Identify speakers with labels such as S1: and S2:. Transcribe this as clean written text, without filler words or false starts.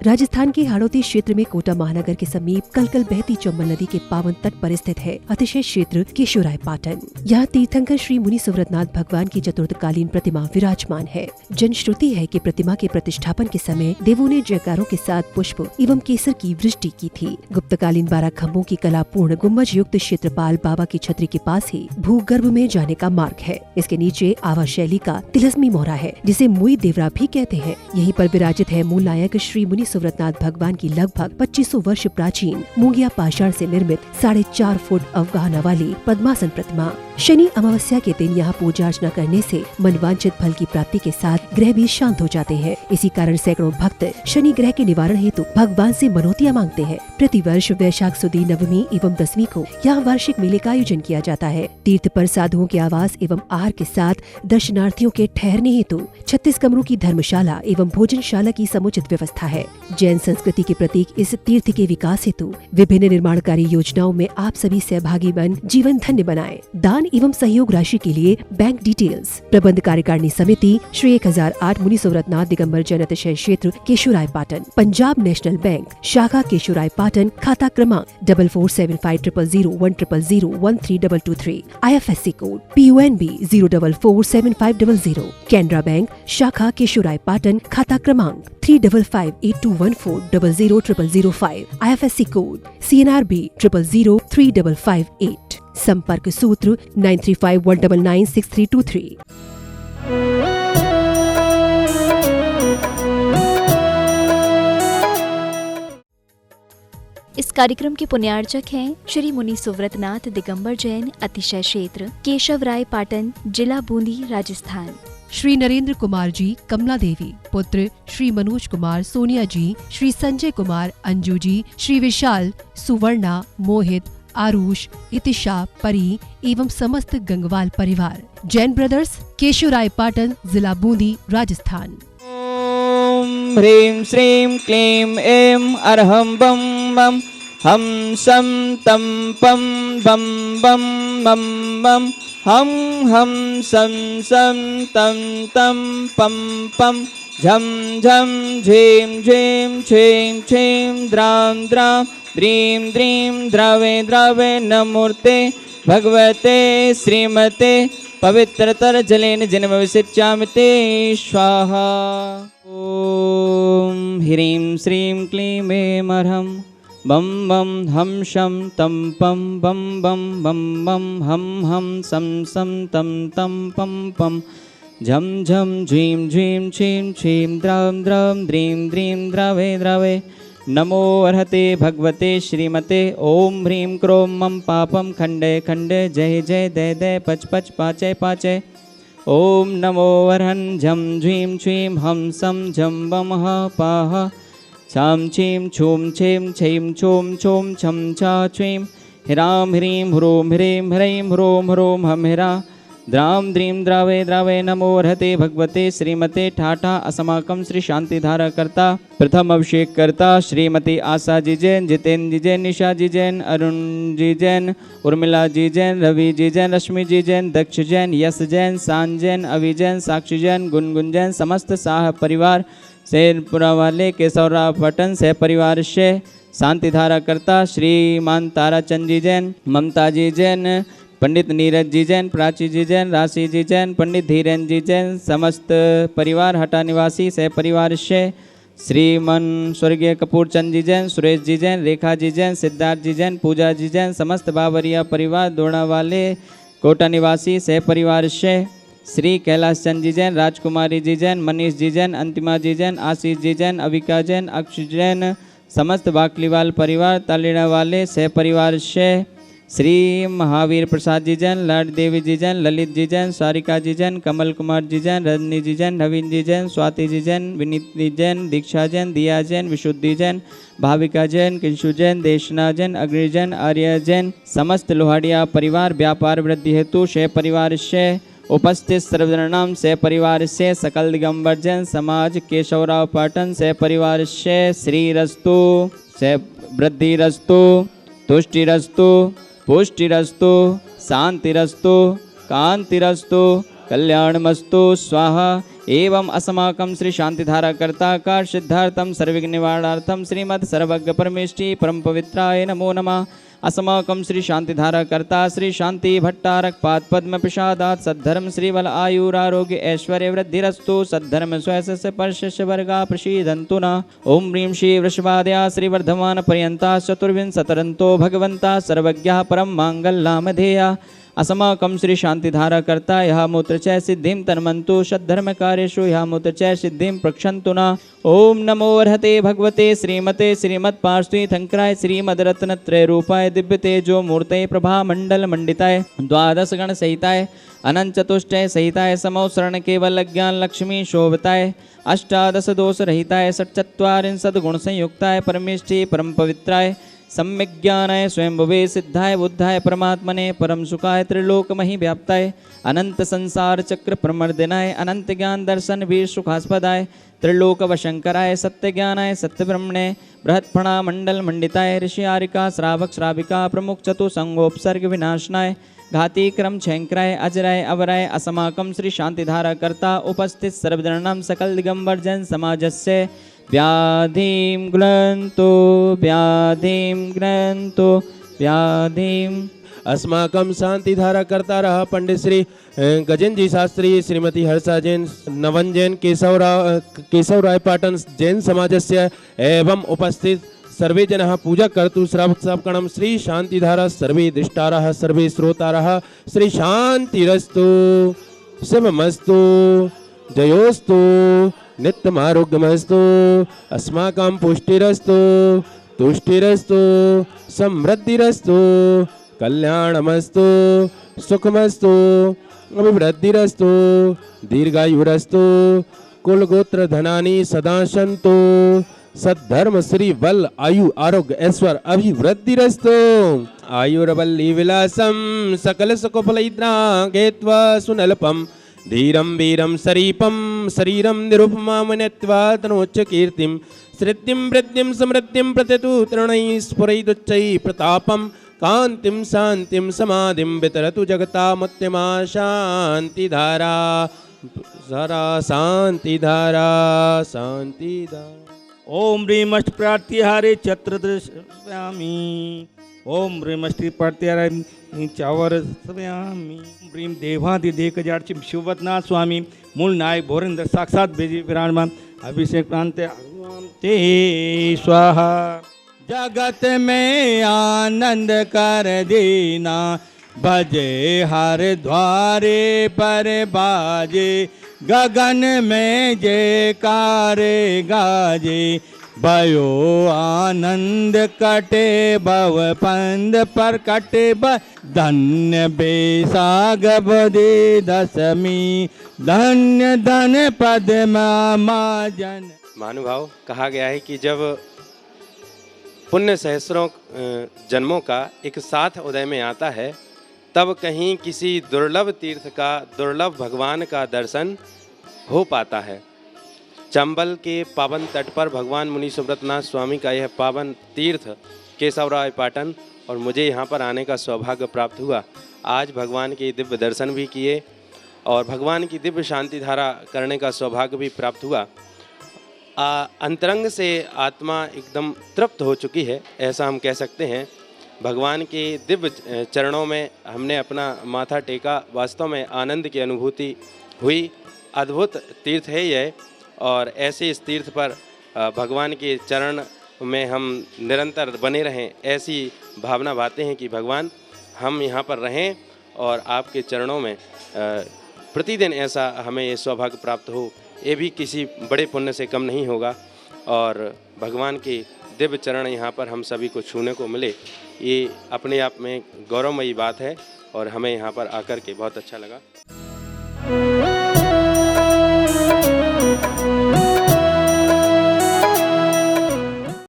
S1: राजस्थान के हाड़ौती क्षेत्र में कोटा महानगर के समीप कलकल बहती चंबल नदी के पावन तट पर स्थित है अतिशय क्षेत्र केशोराय पाटन। यहाँ तीर्थंकर श्री मुनि सुव्रतनाथ भगवान की चतुर्थकालीन प्रतिमा विराजमान है। जनश्रुति है कि प्रतिमा के प्रतिष्ठापन के समय देवों ने जयकारों के साथ पुष्प एवं केसर की वृष्टि की थी। गुप्तकालीन 12 खम्भों की कलापूर्ण गुम्बज युक्त क्षेत्रपाल बाबा की छतरी के पास ही भूगर्भ में जाने का मार्ग है। इसके नीचे आवा शैली का तिलस्मी मोहरा है, जिसे मुई देवरा भी कहते हैं। यहीं पर विराजित है मूल नायक श्री मुनि सुव्रतनाथ भगवान की लगभग 2500 वर्ष प्राचीन मूंगिया पाषाण से निर्मित 4.5 फुट अवगाहना वाली पद्मासन प्रतिमा। शनि अमावस्या के दिन यहाँ पूजा अर्चना करने से मनवांछित फल की प्राप्ति के साथ ग्रह भी शांत हो जाते हैं। इसी कारण सैकड़ों भक्त शनि ग्रह के निवारण हेतु भगवान से मनौतियाँ मांगते हैं। प्रतिवर्ष वैशाख सुदी नवमी एवं 10वीं को यहाँ वार्षिक मेले का आयोजन किया जाता है। तीर्थ पर साधुओं के आवास एवं आहार के साथ दर्शनार्थियों के ठहरने हेतु 36 कमरों की धर्मशाला एवं भोजनशाला की समुचित व्यवस्था है। जैन संस्कृति के प्रतीक इस तीर्थ के विकास हेतु विभिन्न निर्माणकारी योजनाओं में आप सभी सहभागी बन जीवन धन्य बनाएं। दान एवं सहयोग राशि के लिए बैंक डिटेल्स। प्रबंध कार्यकारिणी समिति श्री 1008 मुनि सुव्रतनाथ दिगंबर जैन अतिशय क्षेत्र केशोराय पाटन, पंजाब नेशनल बैंक शाखा केशोराय पाटन, खाता क्रमांक 4475001000132223, IFSC code PUNB 0447500, Canara bank शाखा केशोराय पाटन, खाता क्रमांक 355821400005, IFSC कोड CNRB 00035558, संपर्क सूत्र 9351996323।
S2: इस कार्यक्रम के पुण्यार्चक हैं श्री मुनि सुव्रतनाथ दिगंबर जैन अतिशय क्षेत्र केशवराय पाटन, जिला बूंदी, राजस्थान।
S1: श्री नरेंद्र कुमार जी, कमला देवी पुत्र श्री मनोज कुमार, सोनिया जी, श्री संजय कुमार, अंजू जी, श्री विशाल, सुवर्णा, मोहित, आरुष, इतिशा, परी एवं समस्त गंगवाल परिवार। जैन ब्रदर्स, केशोराय पाटन, जिला बूंदी, राजस्थान।
S3: ओम ह्रीं श्रीं क्लीं ऐं अरहं बम बम हम सम तम पम बम बम बम बम हम सम सम तम तम पम पम झम झम झीं झीं छीं छीं द्रां द्रां द्रीं द्रीं द्रावे द्रावे नमूर्ते भगवते श्रीमते पवित्रतर जलेन जन्म विसिच्यामिते स्वाहा। ओम ह्रीं श्रीं क्लीं ऐं अरहं बम बम हम शम तम पम बम बम बम बम हम सम सम तम तम पम पम झम झम झीं झीं छीं छीं द्रां द्रां द्रीं द्रीं द्रावे द्रावे नमो अर्हते भगवते श्रीमते। ओम ह्रीं क्रों मम पापम खंडे खंडे जय जय दय दय पच पच पाचय पाचय। ओम नमो अर्हं झम झीं छीं हम सम झम बम पाह छाम छीं छूम छीं छीं छूम छूम छम छा छीं ह्रां ह्रीं ह्रूं ह्रीं ह्रैं ह्रूं ह्रूं हम ह्रा द्रां द्रीं द्रावे द्रावे नमो अर्हते भगवते श्रीमते। ठाठा असमाकम श्री शांतिधारा करता प्रथम अभिषेक करता श्रीमती आशा जी जैन, जितेंद्र जी जैन, निशा जी जैन, अरुण जी जैन, उर्मिला जी जैन, रवि जी जैन, रश्मि जी जैन, दक्ष जैन, यश जैन, सान जैन, अवि जैन, साक्षी जैन, गुनगुन जैन, समस्त साह परिवार शेरपुरा वाले केशवराय पाटन सह परिवार से शांतिधारा करता श्रीमान ताराचंद जी जैन, ममता जी जैन, पंडित नीरज जी जैन, प्राची जी जैन, राशि जी जैन, पंडित धीरेन्द्र जी जैन, समस्त परिवार हटा निवासी सह परिवार से श्रीमन स्वर्गीय कपूर चंद जी जैन, सुरेश जी जैन, रेखा जी जैन, सिद्धार्थ जी जैन, पूजा जी जैन, समस्त बाबरिया परिवार दोड़ा वाले कोटा निवासी सह परिवार से श्री कैलाश चंद जी जैन, राजकुमारी जी जैन, मनीष जी जैन, अंतिमा जी जैन, आशीष जी जैन, अविका जैन, अक्ष जैन, समस्त बाकलीवाल परिवार तालिड़ा वाले सह परिवार से श्री महावीर प्रसाद जी जैन, लाड देवी जी जैन, ललित जी जैन, सारिका जी जैन, कमल कुमार जी जैन, रजनी जी जैन, नवीन जी जैन, स्वाति जी जैन, विनीत जी जैन, दीक्षा जैन, दिया जैन, विशुद्धि जैन, भाविका जैन, किंशु जैन, देशना जैन, अग्नि जैन, आर्य जैन, समस्त लोहाड़िया परिवार व्यापार वृद्धि हेतु शे परिवार से उपस्थित सर्वजनाम से परिवार से सकल दिगंबर जैन समाज केशवराय पाटन से परिवार से श्री रस्तु से वृद्धि रस्तु तुष्टि रस्तु पुष्टिरस्तु शांतिरस्तु कांतिरस्तु कल्याणमस्तु स्वाहा। एवं अस्माकं श्री शांतिधारा कर्ता का सिद्धार्थम सर्वविघ्न निवारणार्थम श्रीमद् सर्वज्ञ परमेष्टि परम पवित्राय नमो नमः। अस्माकं श्री शांतिधारा कर्ता श्री शांति भट्टारक पाद पद्म प्रसादात सद्धर्म श्रीबल आयुरारोग्य ऐश्वर्य वृद्धिरस्तु सद्धर्म स्वयस्य परशस्य वर्गा प्रसीदन्तु न। ओम ह्रीं श्री वृषभाद्या श्री वर्धमान पर्यंता चतुर्विंशतरन्तो भगवन्ता सर्वज्ञः परम मांगल्यमधेया। अस्माकं श्री शांतिधारा कर्ता यह मूत्रचय सिद्धिं तन्मन्तु सद्धर्म कार्येषु यह मूत्रचय सिद्धिं प्रक्षन्तु न। ओम नमो अर्हते भगवते श्रीमते श्रीमत्पार्श्वी थंकराय श्रीमद्रत्नत्रय रूपाय दिव्य तेजो मूर्तये प्रभा मंडल मंडिताय द्वादश गण सहिताय अनंत चतुष्टय सहिताय समौ शरण केवल ज्ञान लक्ष्मी शोभताय अष्टादश दोष रहिताय षट्चत्वारिंशत् गुण संयुक्ताय परमेष्ठी परम पवित्राय सम्यक ज्ञानाय स्वयंभुवे सिद्धाय बुद्धाय परमात्मने परम सुखाय त्रिलोकमहि व्याप्ताय अनंत संसार चक्र प्रमर्दिनाय अनंत ज्ञान दर्शन वीर सुखास्पदाय त्रिलोक वशंकराय सत्य ज्ञानाय सत्य ब्रह्मणे बृहत्फणा मंडल मंडिताय ऋषि आरिका श्रावक श्राविका प्रमुख चतुसंगोपसर्ग विनाशनाय घाती क्रम छेंकराय अजराय अवराय अस्माकं श्री शांतिधारा कर्ता उपस्थित सर्वजनानां सकल दिगंबर जन समाजस्य व्याधिं ग्रन्तो व्याधिं
S4: अस्माकं शांतिधारा कर्ता रहा पंडित श्री गजेंद्र जी शास्त्री श्रीमती हर्षा जैन नवन जैन केशव राय पाटन जैन समाजस्य एवं उपस्थित सर्वे जनाः पूजा कर्तु श्रावकगणं श्री शांतिधारा सर्वे दृष्टारः सर्वे श्रोतारः श्री शांतिरस्तु शिवमस्तु जयोस्तु नित्यमारोग्यमस्तु अस्माकं पुष्टिरस्तु तुष्टिरस्तु समृद्धिरस्तु कल्याणमस्तु सुखमस्तु अभिवृद्धिरस्तु दीर्घायुरस्तु कुलगोत्र धनानि सदा सन्तु सद्धर्म श्री बल आयु आरोग्य ऐश्वर्य अभिवृद्धिरस्तु आयुर्वल्ली विलासम सकल सुखफलैद्रा गेत्वा सुनल्पम धीरं वीरं सरीपं शरीरं निरुपमामनत्वा तनोच्च कीर्तिं श्रुतिं वृद्धिं समृद्धिं प्रत्यतु तृणैः स्फुरैदुच्चैः प्रतापं कान्तिं शान्तिं समाधिं वितरतु जगतामुत्तमा शान्तिधारा शान्तिधारा शान्तिधारा।
S5: ओम ह्रीं अष्ट प्रार्थिहारे चतुर्दश्यामी ओम ह्रीं अष्टि प्रार्थिहारे चावर स्व्यामी ह्रीं देवाधिदेक जार्चिम शिवनाथ स्वामी मूल नायक भोरेंद्र साक्षात बेजी विराजमान अभिषेक प्रांत ते स्वाहा। जगत में आनंद कर देना भजे हर द्वारे पर बाजे गगन में जयकारे गाजे भयो आनंद कटे भव पंद पर कटे धन्य बेसागब दे दशमी धन्य धन पद जन।
S4: महानुभाव कहा गया है कि जब पुण्य सहस्रों जन्मों का एक साथ उदय में आता है तब कहीं किसी दुर्लभ तीर्थ का दुर्लभ भगवान का दर्शन हो पाता है। चंबल के पावन तट पर भगवान मुनि सुव्रतनाथ स्वामी का यह पावन तीर्थ केशवराय पाटन और मुझे यहाँ पर आने का सौभाग्य प्राप्त हुआ। आज भगवान के दिव्य दर्शन भी किए और भगवान की दिव्य शांति धारा करने का सौभाग्य भी प्राप्त हुआ। अंतरंग से आत्मा एकदम तृप्त हो चुकी है, ऐसा हम कह सकते हैं। भगवान के दिव्य चरणों में हमने अपना माथा टेका, वास्तव में आनंद की अनुभूति हुई। अद्भुत तीर्थ है यह और ऐसे इस तीर्थ पर भगवान के चरण में हम निरंतर बने रहें, ऐसी भावना भाते हैं कि भगवान हम यहाँ पर रहें और आपके चरणों में प्रतिदिन ऐसा हमें ये सौभाग्य प्राप्त हो, ये भी किसी बड़े पुण्य से कम नहीं होगा। और भगवान के दिव्य चरण यहाँ पर हम सभी को छूने को मिले, ये अपने आप में गौरवमयी बात है और हमें यहाँ पर आकर के बहुत अच्छा लगा।